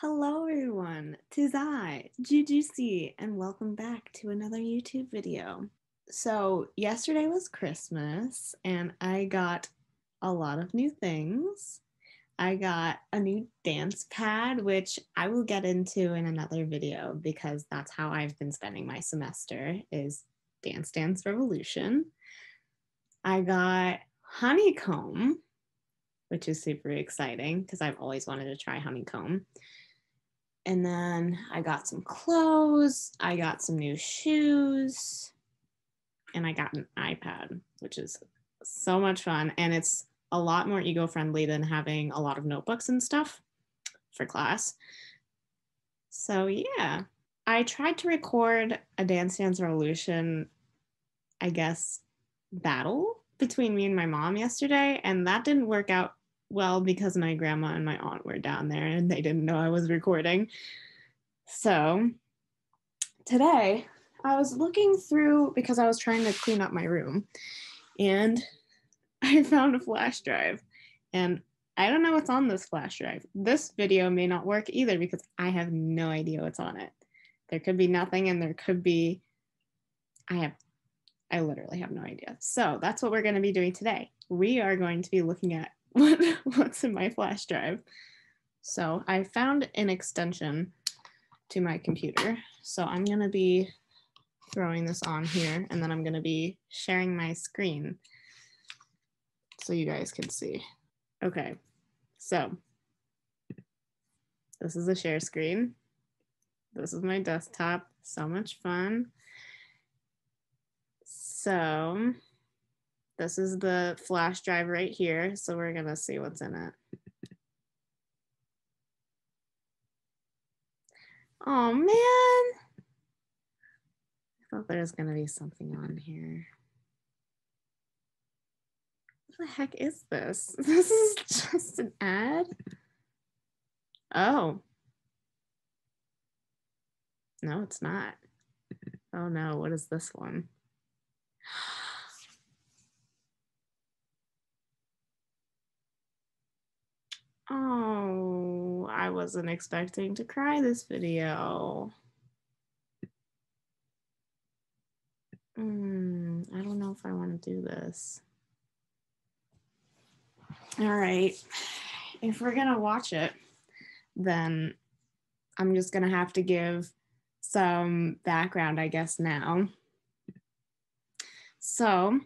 Hello everyone, 'tis I, Jujucy, and welcome back to another YouTube video. So yesterday was Christmas and I got a lot of new things. I got a new dance pad, which I will get into in another video because that's how I've been spending my semester is Dance Dance Revolution. I got honeycomb, which is super exciting because I've always wanted to try honeycomb. And then I got some clothes, I got some new shoes, and I got an iPad, which is so much fun. And it's a lot more eco-friendly than having a lot of notebooks and stuff for class. So yeah, I tried to record a Dance Dance Revolution, I guess, battle between me and my mom yesterday, and that didn't work out well because my grandma and my aunt were down there and they didn't know I was recording. So today I was looking through because I was trying to clean up my room and I found a flash drive and I don't know what's on this flash drive. This video may not work either because I have no idea what's on it. There could be nothing and there could be, I literally have no idea. So that's what we're going to be doing today. We are going to be looking at what's in my flash drive. So I found an extension to my computer. So I'm going to be throwing this on here and then I'm going to be sharing my screen so you guys can see. Okay, so this is a share screen. This is my desktop. So much fun. So this is the flash drive right here. So we're going to see what's in it. Oh man, I thought there was gonna be something on here. What the heck is this? This is just an ad? Oh. No, it's not. Oh no, what is this one? Oh, I wasn't expecting to cry this video. I don't know if I want to do this. All right, if we're gonna watch it, then I'm just gonna have to give some background, I guess, now. So,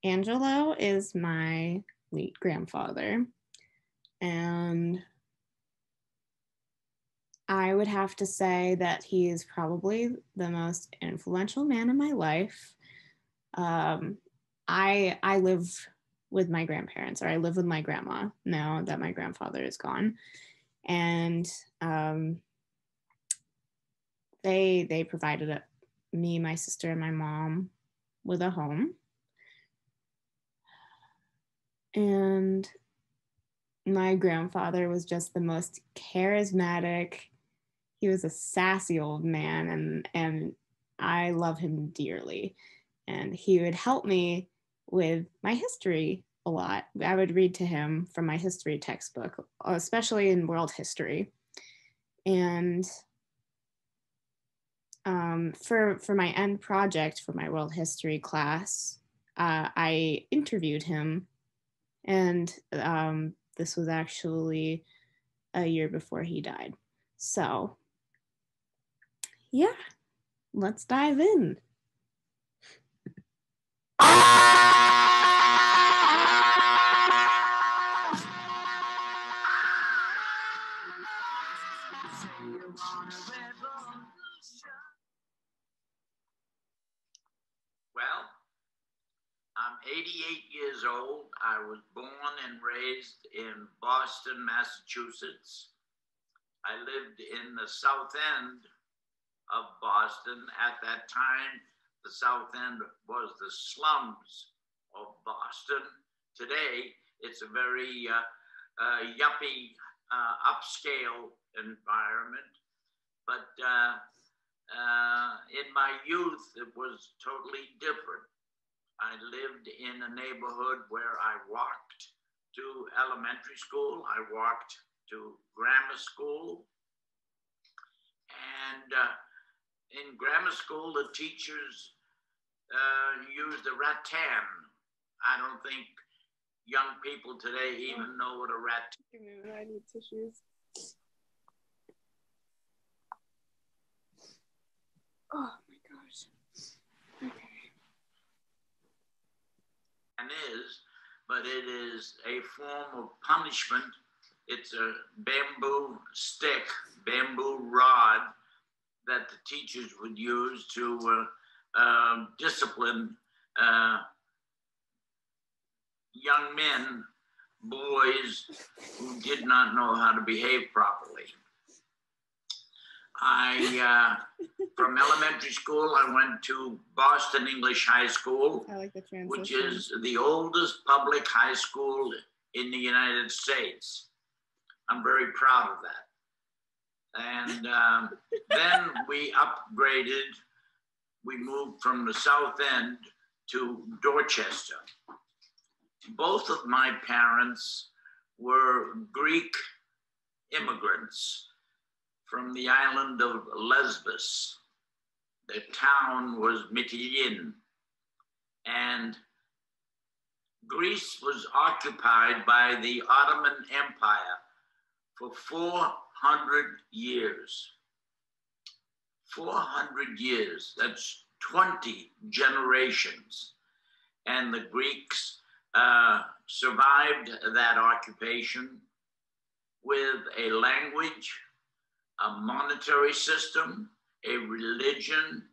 Angelo is my late grandfather, and I would have to say that he is probably the most influential man in my life. I live with my grandparents, or I live with my grandma now that my grandfather is gone, and they provided me, my sister, and my mom with a home, and my grandfather was just the most charismatic. He was a sassy old man, and I love him dearly. And he would help me with my history a lot. I would read to him from my history textbook, especially in world history. And for my end project for my world history class, I interviewed him, and this was actually a year before he died. So yeah, let's dive in. Well, I'm 88 years old. I was born and raised in Boston, Massachusetts. I lived in the South End of Boston. At that time, the South End was the slums of Boston. Today, it's a very yuppie, upscale environment. But in my youth, it was totally different. I lived in a neighborhood where I walked to elementary school. I walked to grammar school. And in grammar school, the teachers used the rattan. I don't think young people today even know what a rattan. Give me a minute, I need tissues. Oh my gosh. Okay. Is, but it is a form of punishment. It's a bamboo stick, bamboo rod that the teachers would use to discipline young men, boys who did not know how to behave properly. From elementary school, I went to Boston English High School, I like the transition. which is the oldest public high school in the United States. I'm very proud of that. And then we upgraded. We moved from the South End to Dorchester. Both of my parents were Greek immigrants from the island of Lesbos. The town was Mytilene, and Greece was occupied by the Ottoman Empire for 400 years. 400 years, that's 20 generations. And the Greeks survived that occupation with a language, a monetary system, a religion,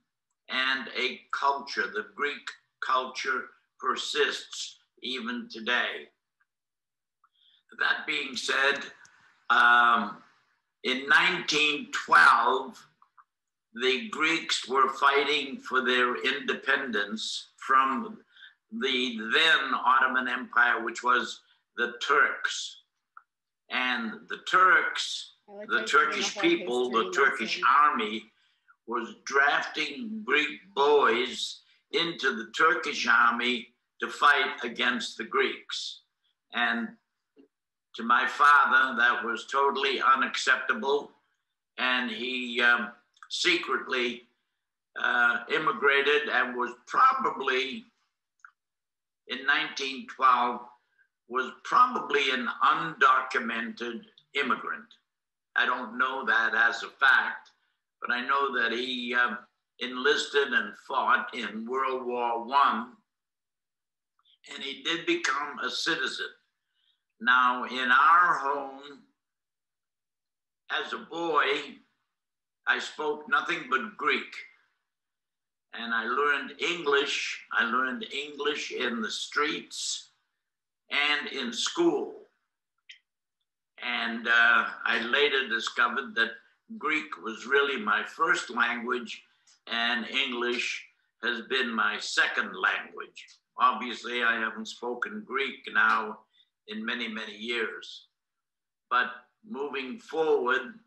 and a culture. The Greek culture persists even today. That being said, in 1912, the Greeks were fighting for their independence from the then Ottoman Empire, which was the Turks. And the Turks, the Turkish people, the Turkish army was drafting Greek boys into the Turkish army to fight against the Greeks. And to my father, that was totally unacceptable. And he secretly immigrated and was probably, in 1912, was probably an undocumented immigrant. I don't know that as a fact, but I know that he enlisted and fought in World War I, and he did become a citizen. Now, in our home, as a boy, I spoke nothing but Greek. And I learned English. I learned English in the streets and in school. And I later discovered that Greek was really my first language, and English has been my second language. Obviously, I haven't spoken Greek now in many, many years. But moving forward,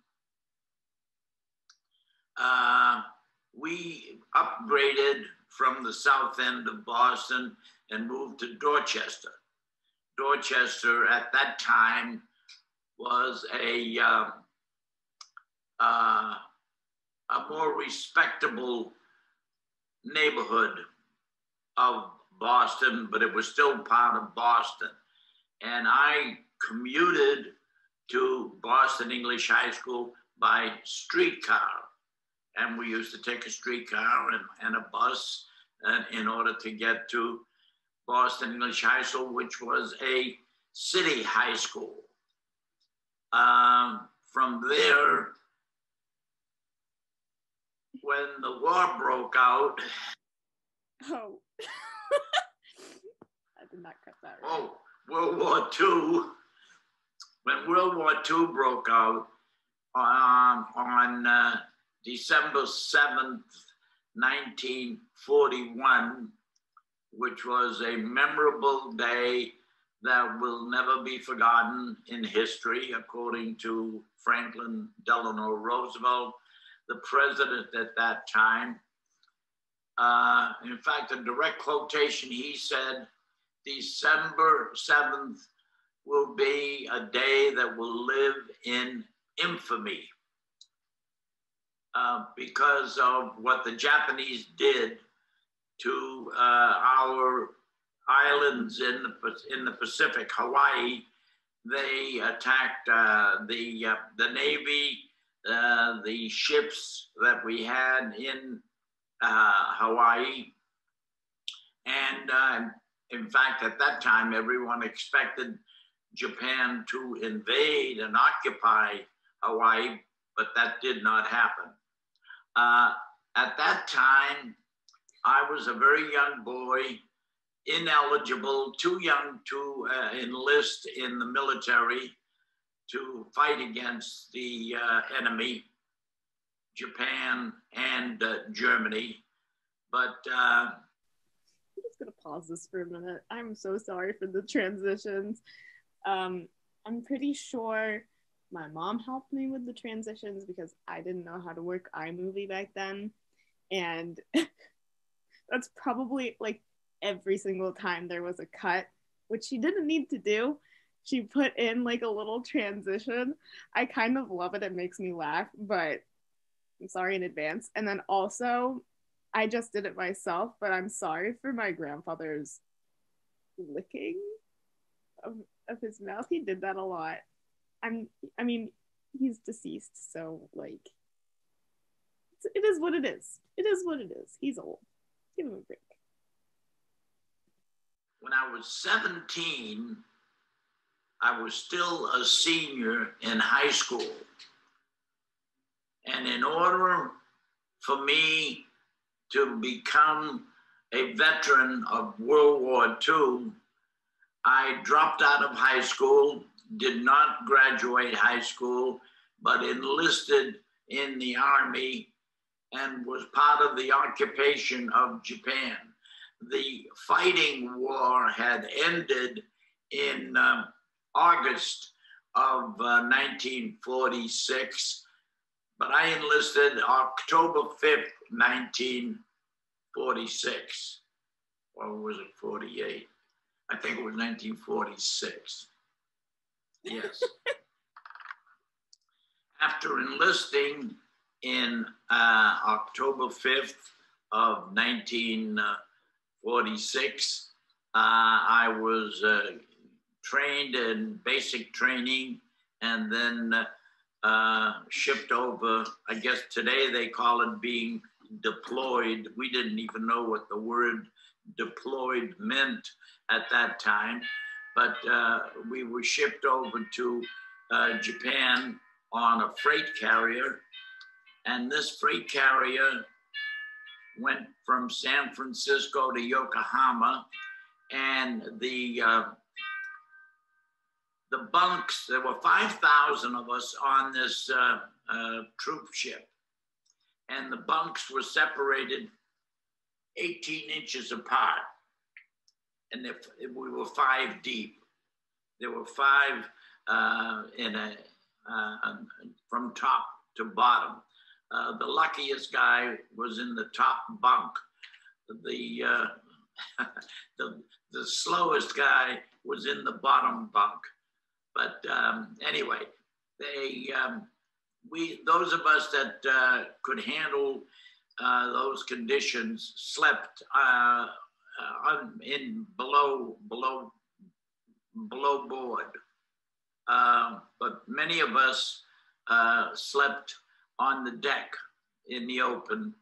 we upgraded from the South End of Boston and moved to Dorchester. Dorchester at that time was a more respectable neighborhood of Boston, but it was still part of Boston. And I commuted to Boston English High School by streetcar. And we used to take a streetcar and a bus in order to get to Boston English High School, which was a city high school. From there, when the war broke out. Oh. I did not cut that right. Oh, World War II. When World War II broke out on December 7th, 1941, which was a memorable day that will never be forgotten in history, according to Franklin Delano Roosevelt, the president at that time. In fact, a direct quotation, he said, December 7th will be a day that will live in infamy. because of what the Japanese did to our islands in the Pacific, Hawaii. They attacked the Navy, the ships that we had in Hawaii. And in fact, at that time, everyone expected Japan to invade and occupy Hawaii, but that did not happen. At that time, I was a very young boy, ineligible, too young to enlist in the military to fight against the enemy, Japan and Germany. But I'm just gonna pause this for a minute. I'm so sorry for the transitions. I'm pretty sure my mom helped me with the transitions because I didn't know how to work iMovie back then. And that's probably like every single time there was a cut, which she didn't need to do. She put in like a little transition. I kind of love it. It makes me laugh, but I'm sorry in advance. And then also, I just did it myself, but I'm sorry for my grandfather's licking of his mouth. He did that a lot. I mean, he's deceased, so like, it is what it is. It is what it is. He's old. Give him a break. When I was 17, I was still a senior in high school. And in order for me to become a veteran of World War II, I dropped out of high school, did not graduate high school, but enlisted in the Army and was part of the occupation of Japan. The fighting war had ended in August of 1946, but I enlisted October 5th, 1946. Or was it 48? I think it was 1946. Yes. After enlisting in October 5th of 1946, I was trained in basic training and then shipped over. I guess today they call it being deployed. We didn't even know what the word deployed meant at that time, but we were shipped over to Japan on a freight carrier. And this freight carrier went from San Francisco to Yokohama, and the bunks, there were 5,000 of us on this troop ship, and the bunks were separated 18 inches apart, and we were 5 deep. There were 5 from top to bottom. The luckiest guy was in the top bunk. The slowest guy was in the bottom bunk. But anyway, those of us that could handle those conditions slept in below board. But many of us slept on the deck in the open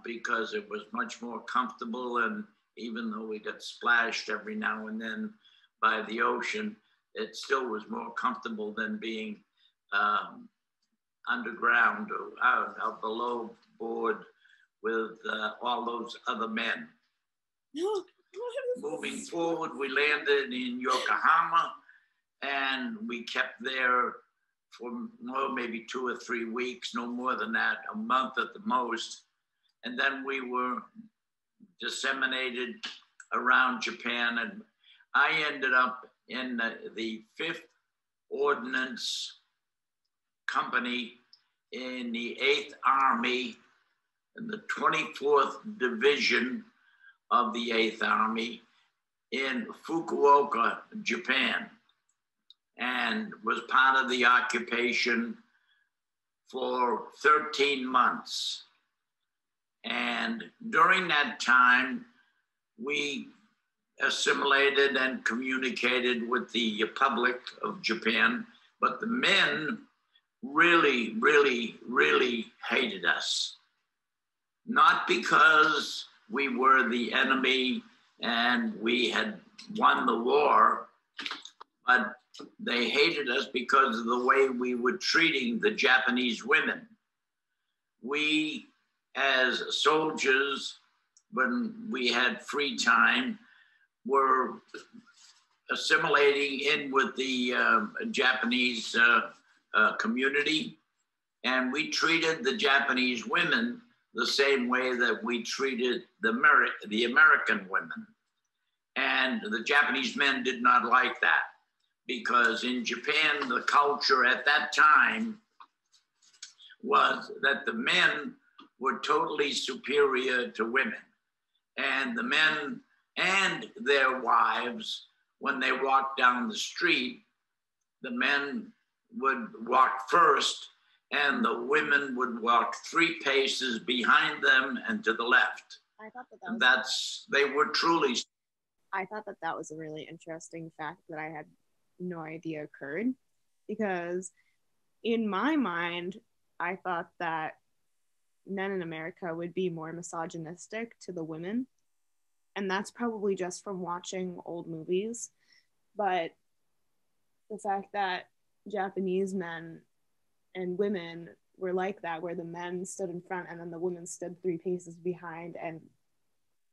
because it was much more comfortable. And even though we got splashed every now and then by the ocean, it still was more comfortable than being underground or out below board with all those other men. Moving forward, we landed in Yokohama, and we kept there for maybe 2 or 3 weeks, no more than that, a month at the most. And then we were disseminated around Japan, and I ended up in the 5th Ordnance Company in the 8th Army, in the 24th Division of the 8th Army in Fukuoka, Japan, and was part of the occupation for 13 months. And during that time, we assimilated and communicated with the public of Japan, but the men really, really, really hated us. Not because we were the enemy and we had won the war, but they hated us because of the way we were treating the Japanese women. We, as soldiers, when we had free time, were assimilating in with the Japanese community, and we treated the Japanese women the same way that we treated the American women. And the Japanese men did not like that, because in Japan, the culture at that time was that the men were totally superior to women. And the men and their wives, when they walked down the street, the men would walk first and the women would walk 3 paces behind them and to the left. I thought that they were truly. I thought that was a really interesting fact that I had no idea occurred, because in my mind, I thought that men in America would be more misogynistic to the women. And that's probably just from watching old movies. But the fact that Japanese men and women were like that, where the men stood in front and then the women stood 3 paces behind and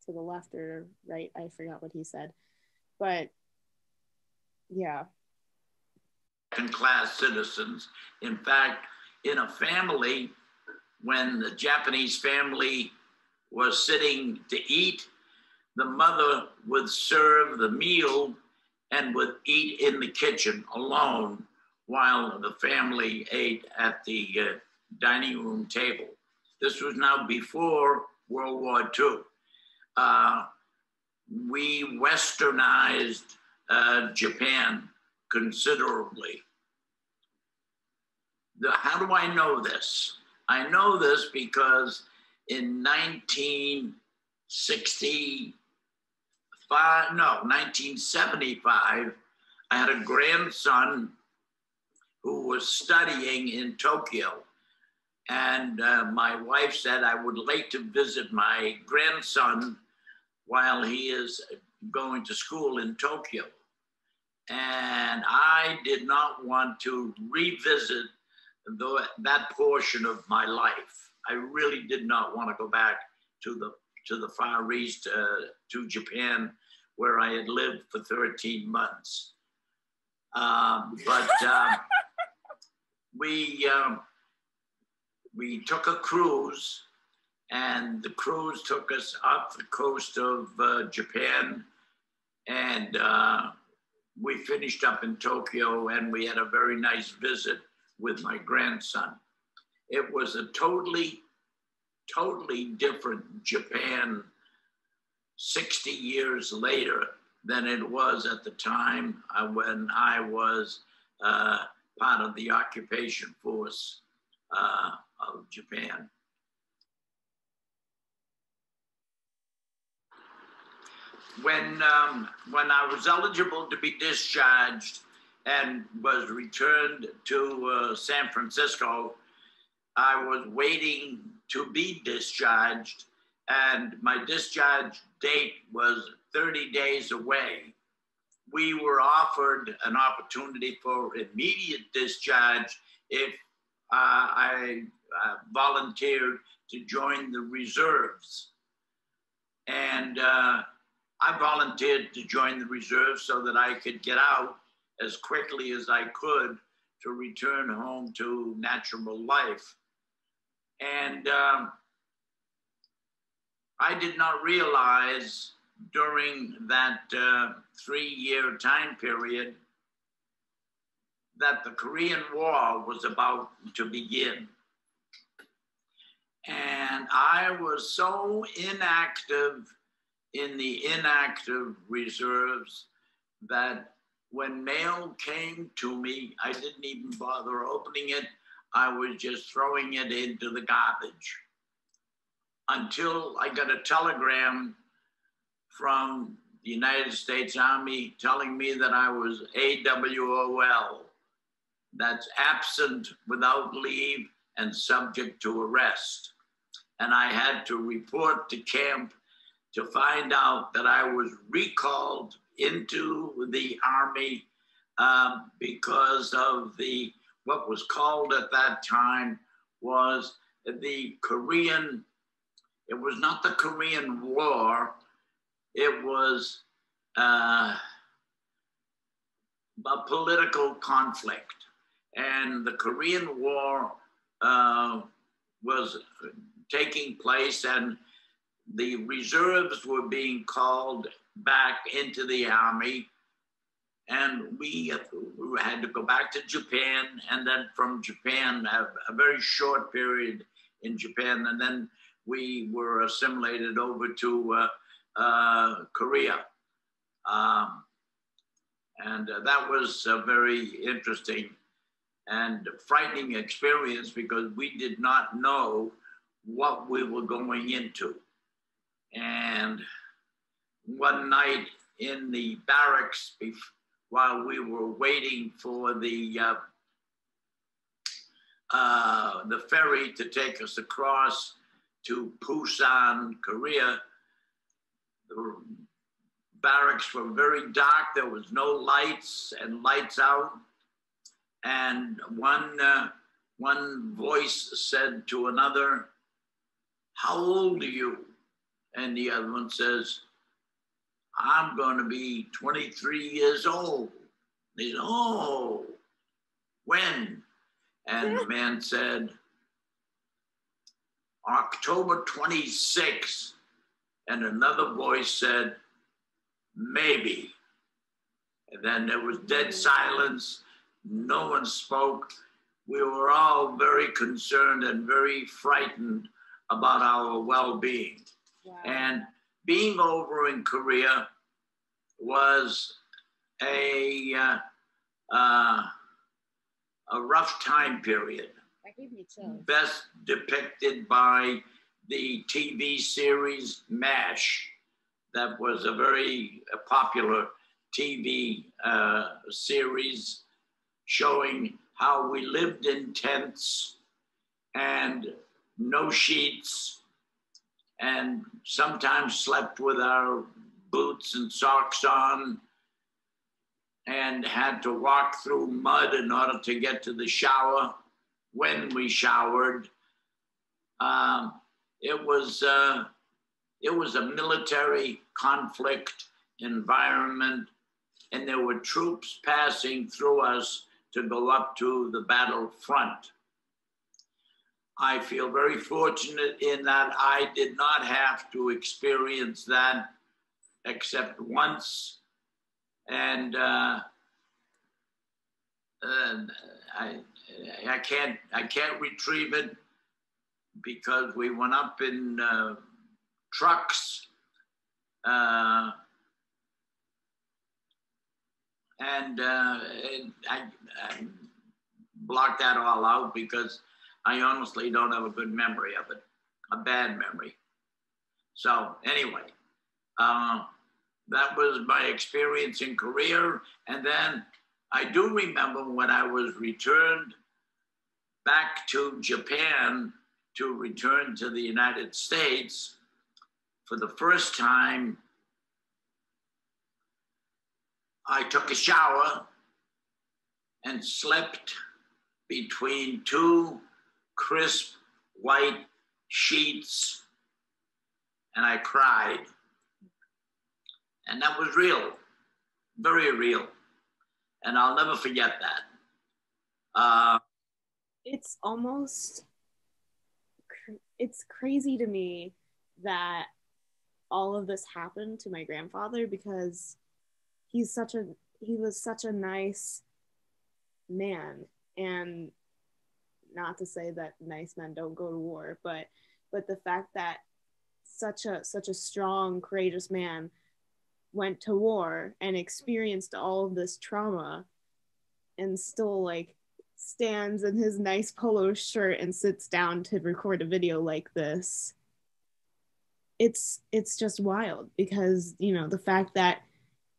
to the left or right, I forgot what he said. But yeah. Class citizens. In fact, in a family, when the Japanese family was sitting to eat, the mother would serve the meal and would eat in the kitchen alone while the family ate at the dining room table. This was now before World War II. We westernized Japan considerably. How do I know this? I know this because in 1975, I had a grandson who was studying in Tokyo. And my wife said I would like to visit my grandson while he is going to school in Tokyo. And I did not want to revisit that portion of my life. I really did not want to go back to the Far East, to Japan, where I had lived for 13 months. But we took a cruise, and the cruise took us up the coast of Japan, and we finished up in Tokyo, and we had a very nice visit with my grandson. It was a totally different Japan 60 years later than it was at the time when I was part of the occupation force of Japan. When I was eligible to be discharged and was returned to San Francisco, I was waiting to be discharged, and my discharge date was 30 days away. We were offered an opportunity for immediate discharge if I volunteered to join the reserves. And I volunteered to join the reserves so that I could get out as quickly as I could to return home to natural life. And I did not realize during that 3-year time period that the Korean War was about to begin. And I was so inactive in the inactive reserves that when mail came to me, I didn't even bother opening it. I was just throwing it into the garbage until I got a telegram from the United States Army telling me that I was AWOL. That's absent without leave and subject to arrest. And I had to report to camp to find out that I was recalled into the Army because of what was called at that time was the Korean, it was not the Korean War, it was a political conflict. And the Korean War was taking place, and the reserves were being called back into the Army. And we had to go back to Japan, and then from Japan, a very short period in Japan, and then we were assimilated over to Korea. And that was a very interesting and frightening experience because we did not know what we were going into. And one night in the barracks, while we were waiting for the ferry to take us across to Busan, Korea, the barracks were very dark. There was no lights and lights out. And one voice said to another, "How old are you?" And the other one says, "I'm going to be 23 years old." He said, "Oh, when?" And the man said, "October 26th." And another voice said, "Maybe." And then there was dead silence. No one spoke. We were all very concerned and very frightened about our well-being. Wow. And being over in Korea was a rough time period. That gave me chills. Best depicted by the TV series MASH. That was a very popular TV series showing how we lived in tents and no sheets, and sometimes slept with our boots and socks on, and had to walk through mud in order to get to the shower when we showered. It was a military conflict environment, and there were troops passing through us to go up to the battlefront. I feel very fortunate in that I did not have to experience that except once. And I can't retrieve it because we went up in trucks. And I blocked that all out because I honestly don't have a good memory of it, a bad memory. So anyway, that was my experience in Korea. And then I do remember when I was returned back to Japan to return to the United States for the first time, I took a shower and slept between two crisp white sheets, and I cried. And that was real, very real. And I'll never forget that. It's crazy to me that all of this happened to my grandfather because he was such a nice man. And not to say that nice men don't go to war, but the fact that such a strong, courageous man went to war and experienced all of this trauma and still like stands in his nice polo shirt and sits down to record a video like this, it's just wild because, you know, the fact that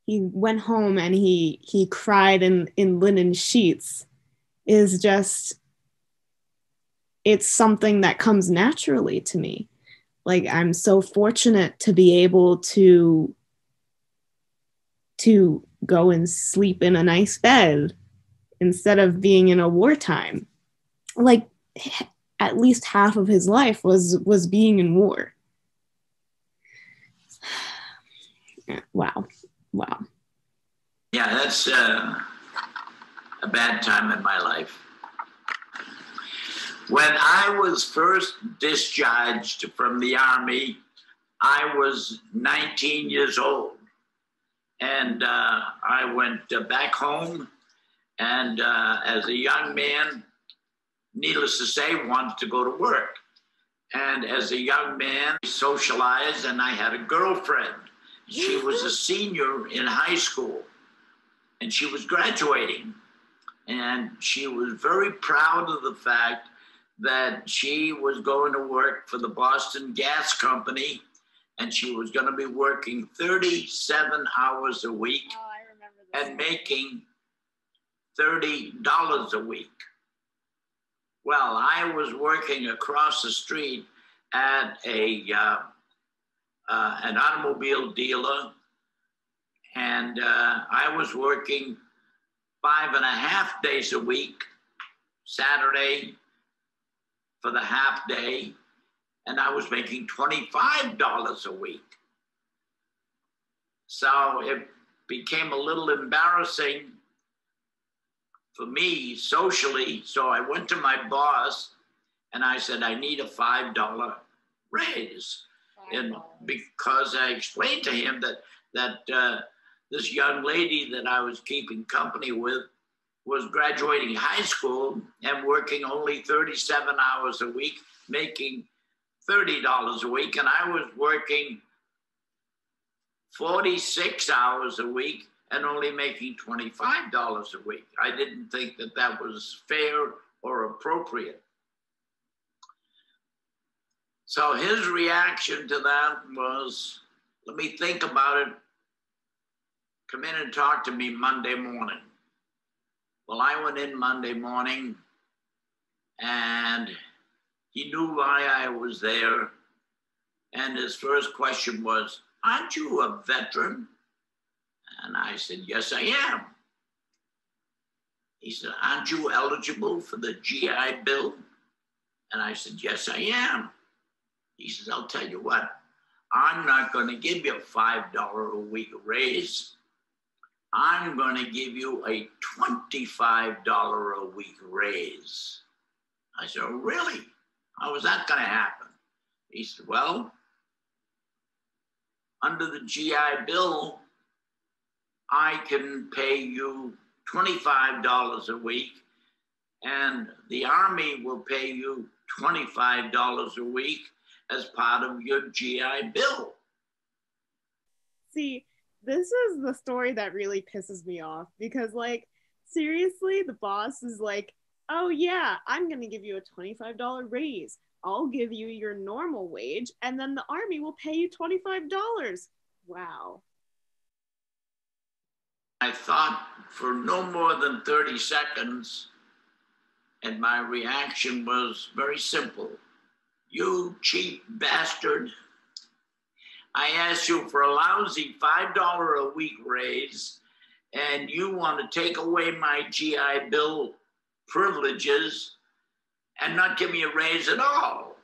he went home and he cried in linen sheets is just, it's something that comes naturally to me. Like, I'm so fortunate to be able to go and sleep in a nice bed instead of being in a wartime. Like, at least half of his life was being in war. Wow. Yeah, that's a bad time in my life. When I was first discharged from the Army, I was 19 years old. And I went back home. And as a young man, needless to say, wanted to go to work. And as a young man, I socialized, and I had a girlfriend. She was a senior in high school, and she was graduating. And she was very proud of the fact that she was going to work for the Boston Gas Company, and she was going to be working 37 hours a week and making $30 a week. Well, I was working across the street at an automobile dealer, and I was working 5.5 days a week, Saturday for the half day, and I was making $25 a week. So it became a little embarrassing for me socially. So I went to my boss and I said, I need a $5 raise. And because I explained to him that this young lady that I was keeping company with was graduating high school and working only 37 hours a week, making $30 a week. And I was working 46 hours a week and only making $25 a week. I didn't think that that was fair or appropriate. So his reaction to that was, let me think about it. Come in and talk to me Monday morning. Well, I went in Monday morning and he knew why I was there. And his first question was, aren't you a veteran? And I said, yes, I am. He said, aren't you eligible for the GI Bill? And I said, yes, I am. He says, I'll tell you what, I'm not going to give you a $5 a week raise. I'm going to give you a $25 a week raise. I said, oh, really? How is that going to happen? He said, well, under the GI Bill, I can pay you $25 a week, and the Army will pay you $25 a week as part of your GI Bill. See, this is the story that really pisses me off because, like, seriously, the boss is like, oh yeah, I'm going to give you a $25 raise. I'll give you your normal wage, and then the Army will pay you $25. Wow. I thought for no more than 30 seconds, and my reaction was very simple. You cheap bastard. I asked you for a lousy $5 a week raise, and you want to take away my GI Bill privileges and not give me a raise at all.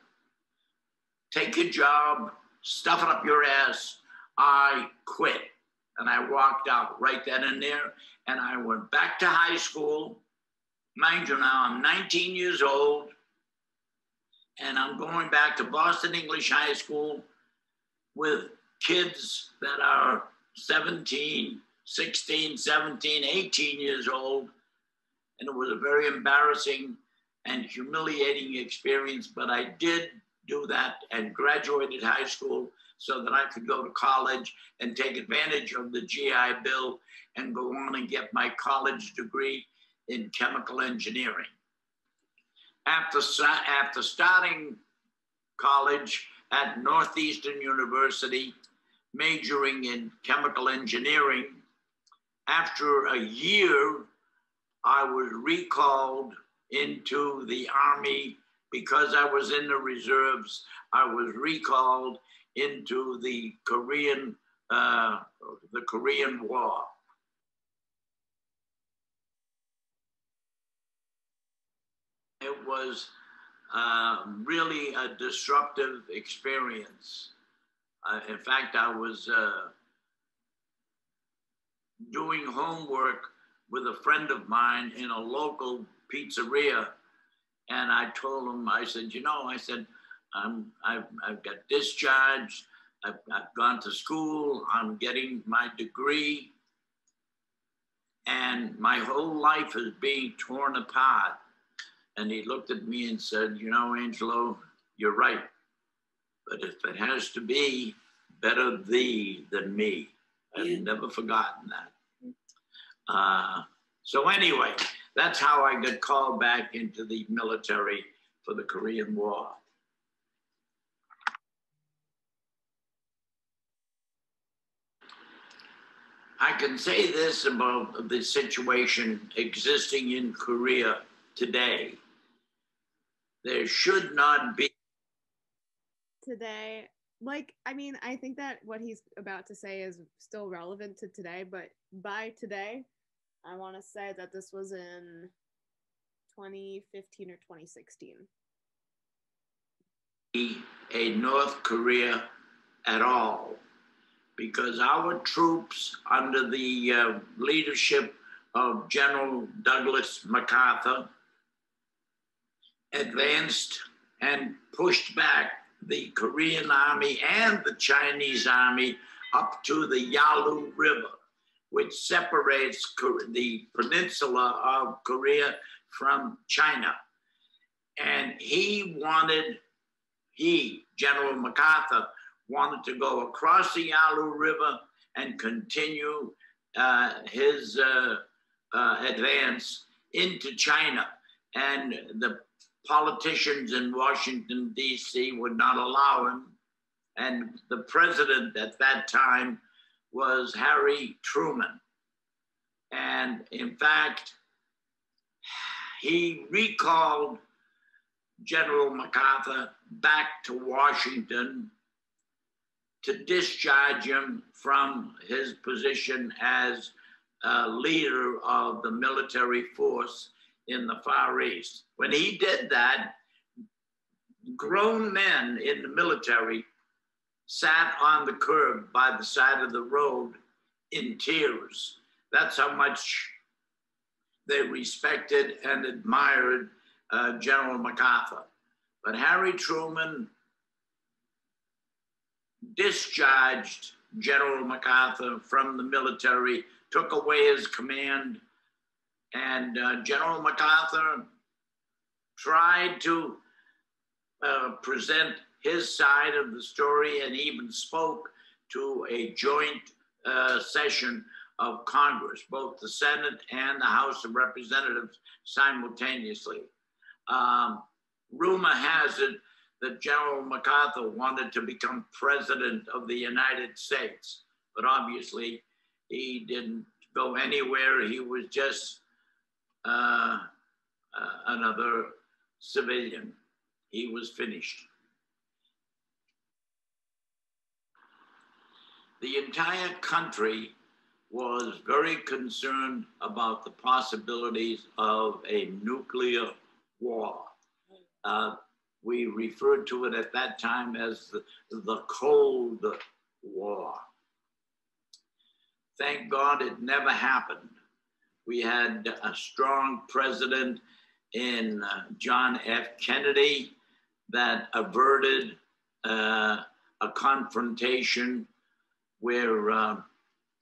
Take your job, stuff it up your ass. I quit. And I walked out right then and there, and I went back to high school. Mind you, now I'm 19 years old, and I'm going back to Boston English High School with kids that are 17, 16, 17, 18 years old. And it was a very embarrassing and humiliating experience, but I did do that and graduated high school so that I could go to college and take advantage of the GI Bill and go on and get my college degree in chemical engineering. After starting college at Northeastern University, majoring in chemical engineering, after a year, I was recalled into the Army because I was in the reserves. I was recalled into the Korean War. It was really a disruptive experience. In fact, I was doing homework with a friend of mine in a local pizzeria, and I told him, I said, I've got discharged. I've gone to school. I'm getting my degree, and my whole life is being torn apart. And he looked at me and said, Angelo, you're right. But if it has to be, better thee than me. I've never forgotten that. So anyway, that's how I got called back into the military for the Korean War. I can say this about the situation existing in Korea today. There should not be. Today, I think that what he's about to say is still relevant to today, but by today, I want to say that this was in 2015 or 2016. A North Korea at all, because our troops, under the leadership of General Douglas MacArthur, advanced and pushed back the Korean army and the Chinese army up to the Yalu River, which separates the peninsula of Korea from China. And General MacArthur, wanted to go across the Yalu River and continue his advance into China. And the politicians in Washington, D.C. would not allow him. And the president at that time was Harry Truman. And in fact, he recalled General MacArthur back to Washington to discharge him from his position as leader of the military force in the Far East. When he did that, grown men in the military sat on the curb by the side of the road in tears. That's how much they respected and admired General MacArthur. But Harry Truman discharged General MacArthur from the military, took away his command, and General MacArthur tried to present his side of the story and even spoke to a joint session of Congress, both the Senate and the House of Representatives simultaneously. Rumor has it that General MacArthur wanted to become president of the United States, but obviously he didn't go anywhere. He was just another civilian. He was finished. The entire country was very concerned about the possibilities of a nuclear war. We referred to it at that time as the Cold War. Thank God it never happened. We had a strong president in John F. Kennedy that averted a confrontation where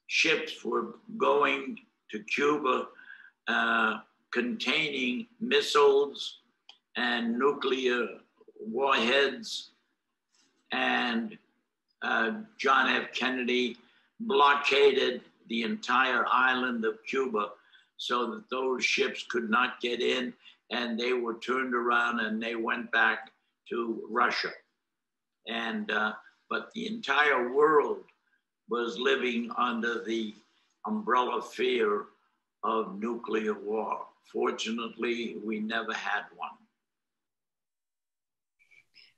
ships were going to Cuba containing missiles and nuclear warheads, and John F. Kennedy blockaded the entire island of Cuba so that those ships could not get in, and they were turned around and they went back to Russia. And but the entire world was living under the umbrella fear of nuclear war. Fortunately, we never had one.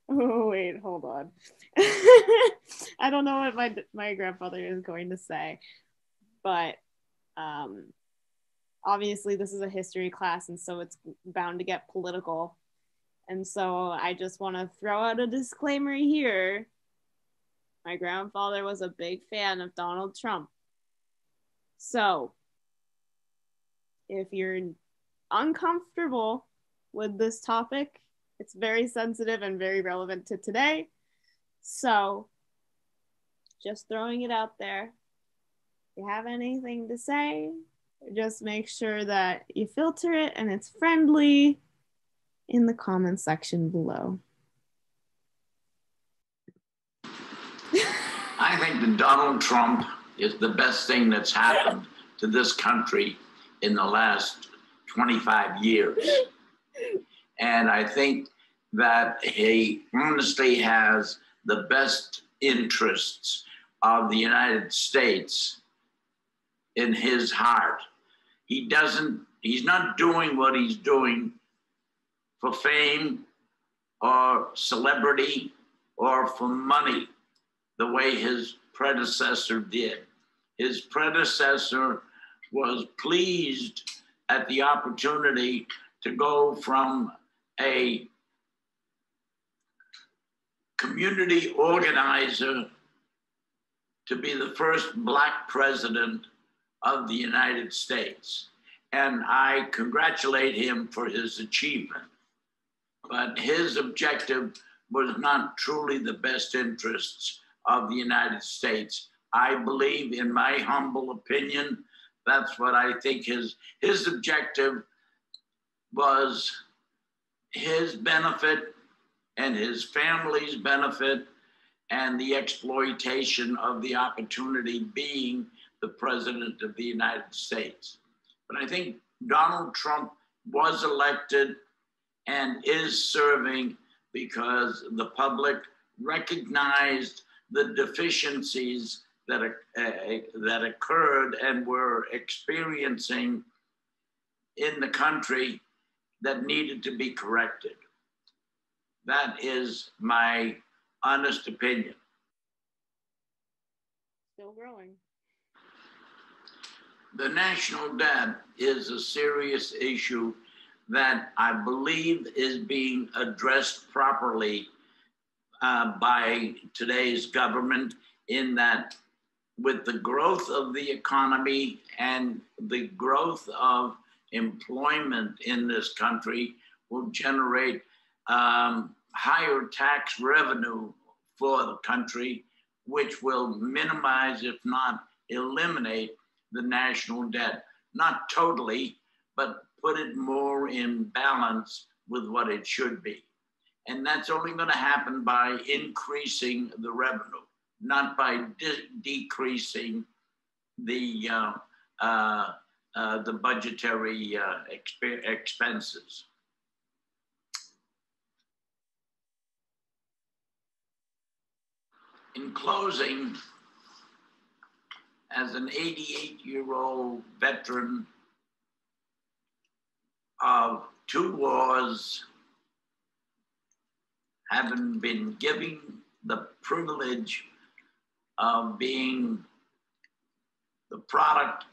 Oh, wait, hold on. I don't know what my grandfather is going to say, but obviously this is a history class, and so it's bound to get political. And so I just want to throw out a disclaimer here. My grandfather was a big fan of Donald Trump. So if you're uncomfortable with this topic, it's very sensitive and very relevant to today. So just throwing it out there. If you have anything to say, just make sure that you filter it and it's friendly in the comment section below. I think that Donald Trump is the best thing that's happened to this country in the last 25 years. And I think that he honestly has the best interests of the United States in his heart. He's not doing what he's doing for fame or celebrity or for money the way his predecessor did. His predecessor was pleased at the opportunity to go from a community organizer to be the first Black president of the United States. And I congratulate him for his achievement. But his objective was not truly the best interests of the United States. I believe, in my humble opinion, that's what I think his objective was: his benefit and his family's benefit, and the exploitation of the opportunity being the president of the United States. But I think Donald Trump was elected and is serving because the public recognized the deficiencies that occurred and were experiencing in the country that needed to be corrected. That is my honest opinion. Still growing. The national debt is a serious issue that I believe is being addressed properly by today's government, in that with the growth of the economy and the growth of employment in this country will generate higher tax revenue for the country, which will minimize, if not eliminate, the national debt. Not totally, but put it more in balance with what it should be. And that's only going to happen by increasing the revenue, not by decreasing the budgetary expenses. In closing, as an 88-year-old veteran of 2 wars, having been given the privilege of being the product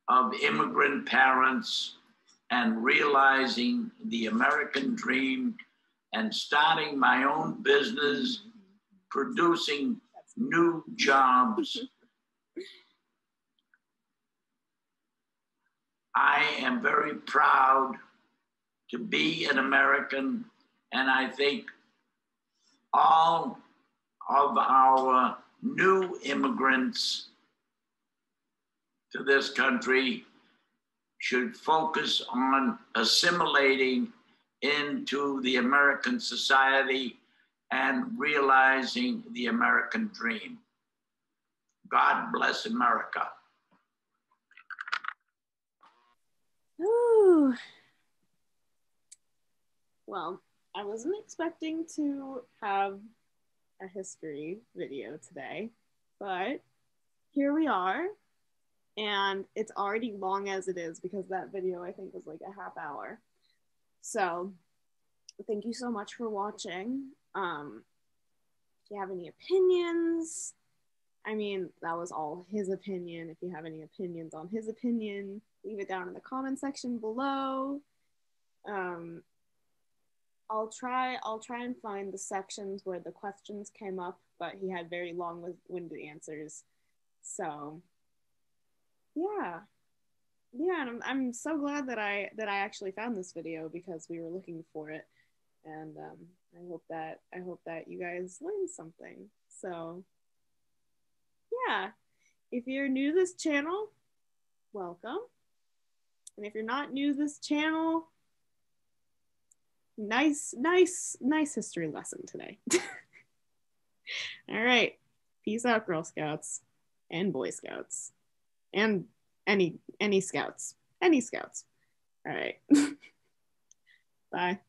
of immigrant parents and realizing the American dream and starting my own business, producing new jobs, I am very proud to be an American, and I think all of our new immigrants to this country should focus on assimilating into the American society and realizing the American dream. God bless America. Ooh. Well, I wasn't expecting to have a history video today, but here we are. And it's already long as it is because that video I think was like a half hour. So thank you so much for watching. If you have any opinions, I mean, that was all his opinion. If you have any opinions on his opinion, leave it down in the comment section below. Um, I'll try and find the sections where the questions came up, but he had very long-winded answers. So yeah, yeah, and I'm so glad that I actually found this video because we were looking for it, and I hope that you guys learned something. So yeah, if you're new to this channel, welcome, and if you're not new to this channel, nice history lesson today. All right, peace out, Girl Scouts and Boy Scouts and any scouts, any scouts. All right, bye.